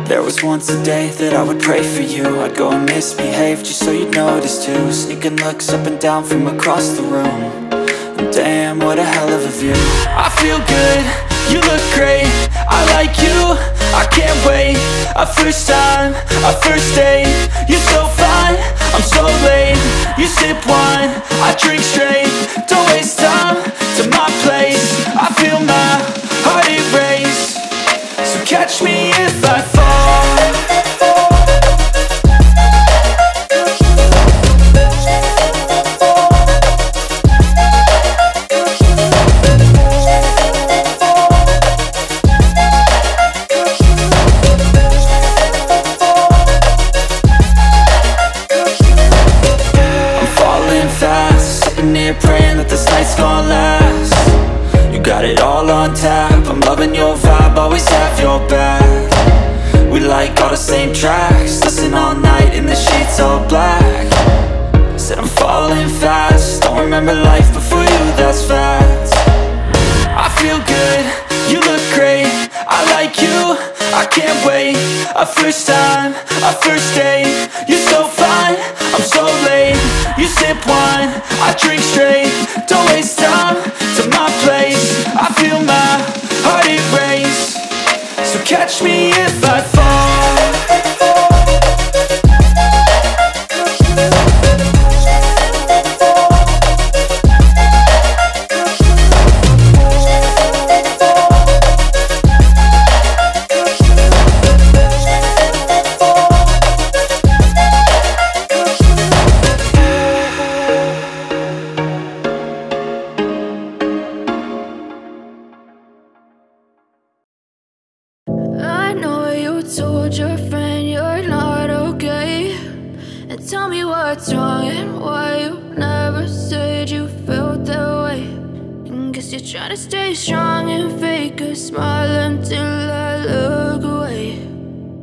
There was once a day that I would pray for you. I'd go and misbehave just so you'd notice too. Sneaking looks up and down from across the room. And damn, what a hell of a view. I feel good, you look great, I like you, I can't wait. A first time, a first date, you're so fine, I'm so late. You sip wine, I drink straight. Don't waste time to my place. I feel my heart erase. So catch me if I fall. Praying that this night's gonna last. You got it all on tap, I'm loving your vibe, always have your back. We like all the same tracks, listen all night in the sheets all black. Said I'm falling fast, don't remember life before you, that's facts. I feel good, you look great, I like you, I can't wait. A first time, a first date, you're so fine, I'm so late. You sip wine, I drink straight. Don't waste time to my place. I feel my heart erase. So catch me if I fall. Told your friend you're not okay, and tell me what's wrong and why you never said you felt that way. And guess you're trying to stay strong and fake a smile until I look away.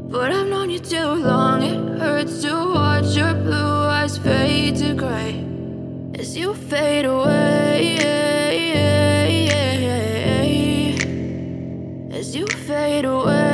But I've known you too long, it hurts to watch your blue eyes fade to gray as you fade away, as you fade away.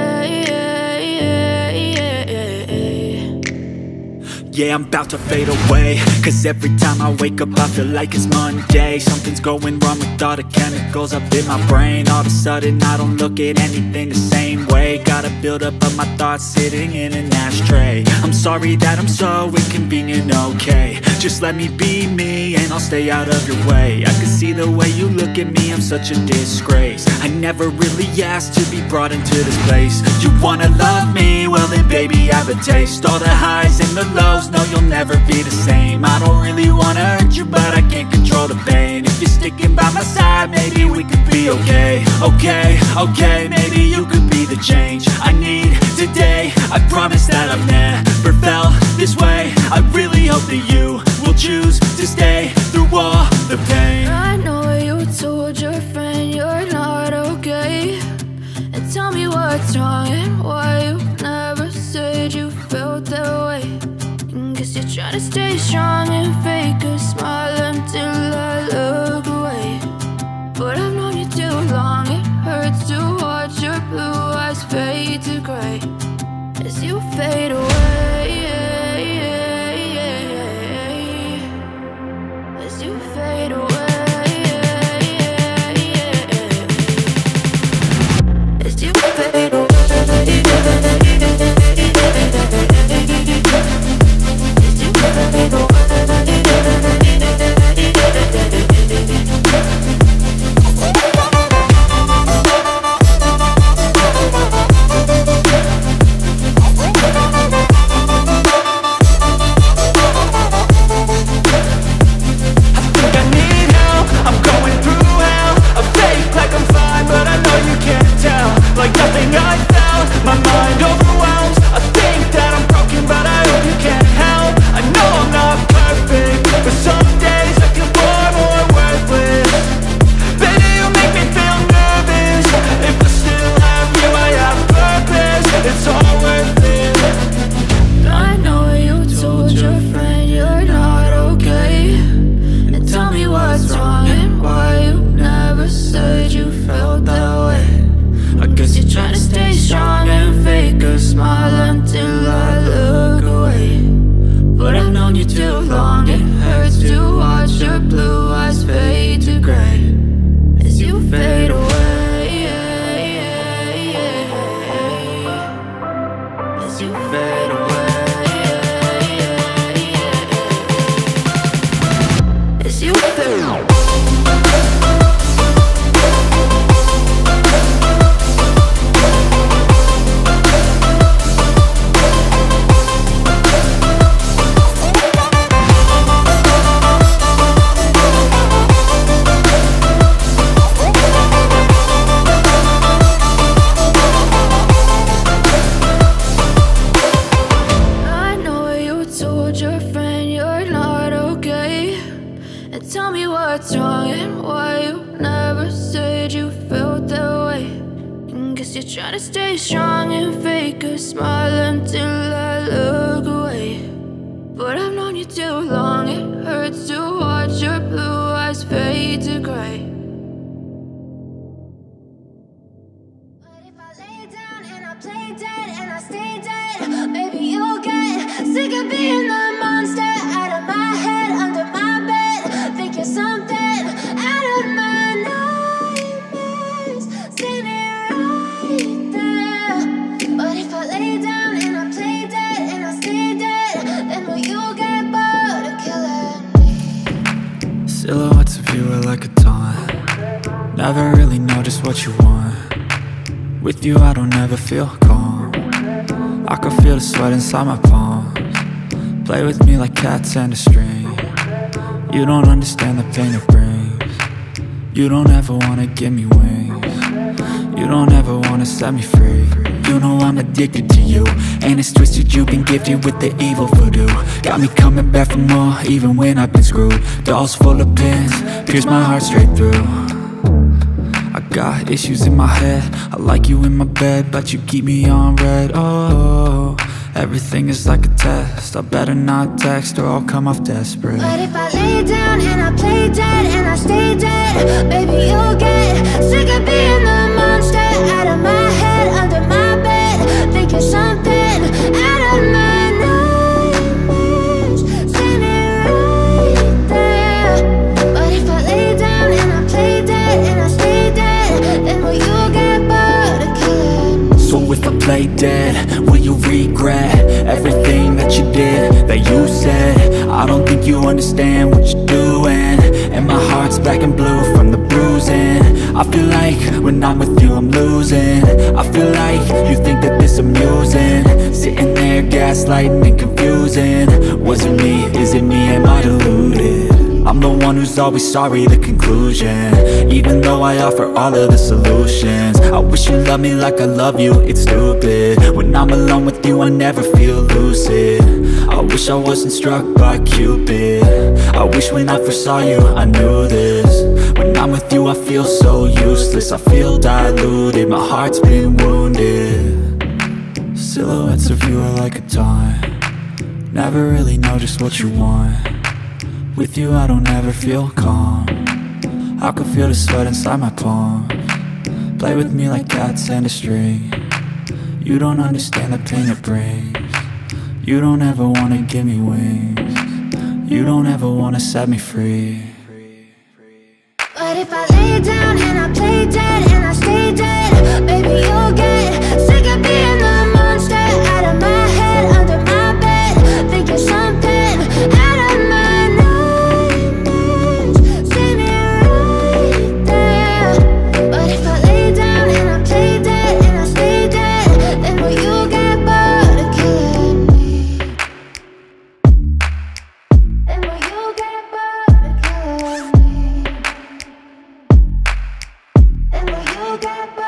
Yeah, I'm about to fade away, cause every time I wake up I feel like it's Monday. Something's going wrong with all the chemicals up in my brain. All of a sudden I don't look at anything the same way. Gotta build up of my thoughts sitting in an ashtray. I'm sorry that I'm so inconvenient, okay. Just let me be me and I'll stay out of your way. I can see the way you look at me, I'm such a disgrace. I never really asked to be brought into this place. You wanna love me? Well then baby I have a taste. All the highs and the lows, no you'll never be the same. I don't really wanna hurt you but I can't control the pain. If you're sticking by my side maybe we could be okay. Okay, maybe you could be the change I need today. I promise that I've never felt this way. I really hope that you will choose to stay through all the pain. I know you told your friend you're not okay, and tell me what's wrong and why you never said you felt that way. And guess you're trying to stay strong and fake a smile until I look away. But I've known you too long, it hurts to watch your blue eyes fade to gray as you fade away, as you fade away, as you fade away. As you fade away. as you fade away. As you fade away. Tell me what's wrong and why you never said you felt that way. And guess you're trying to stay strong and fake a smile until I look away. But I've known you too long, it hurts to watch your blue eyes fade to gray. But if I lay down and I play dead and I stay dead, maybe you'll get sick of being the monster out of my head, under my bed. Something out of my nightmares, standing right there. But if I lay down and I play dead and I stay dead, then will you get bored of killing me? Silhouettes of you are like a taunt. Never really know just what you want. With you I don't ever feel calm. I can feel the sweat inside my palms. Play with me like cats and a string. You don't understand the pain it brings. You don't ever wanna give me wings. You don't ever wanna set me free. You know I'm addicted to you, and it's twisted, you've been gifted with the evil voodoo. Got me coming back for more, even when I've been screwed. Dolls full of pins, pierce my heart straight through. I got issues in my head, I like you in my bed, but you keep me on red. Oh, everything is like a test. I better not text or I'll come off desperate. But if I lay down and I play dead and I stay dead, maybe you'll get sick of being the monster out of my head, under my bed. Think you're something out of my nightmares, standing right there. But if I lay down and I play dead and I stay dead, then will you get bored of killing me? So if I play dead, will you regret everything that you did, that you said? I don't think you understand what you're doing, and my heart's black and blue from the bruising. I feel like when I'm with you I'm losing. I feel like you think that this amusing, sitting there gaslighting and confusing. Was it me? Is it me? Am I deluded? I'm the one who's always sorry, the conclusion, even though I offer all of the solutions. I wish you loved me like I love you, it's stupid. When I'm alone with you I never feel lucid. I wish I wasn't struck by Cupid. I wish when I first saw you I knew this. When I'm with you I feel so useless, I feel diluted, my heart's been wounded. Silhouettes of you are like a taunt. Never really know just what you want. With you I don't ever feel calm. I can feel the sweat inside my palms. Play with me like cats and a string. You don't understand the pain it brings. You don't ever wanna give me wings. You don't ever wanna set me free. But if I lay down and I play dead and I stay dead, maybe you'll get sick of being the monster out of my head, under my bed. Think you're something out of my get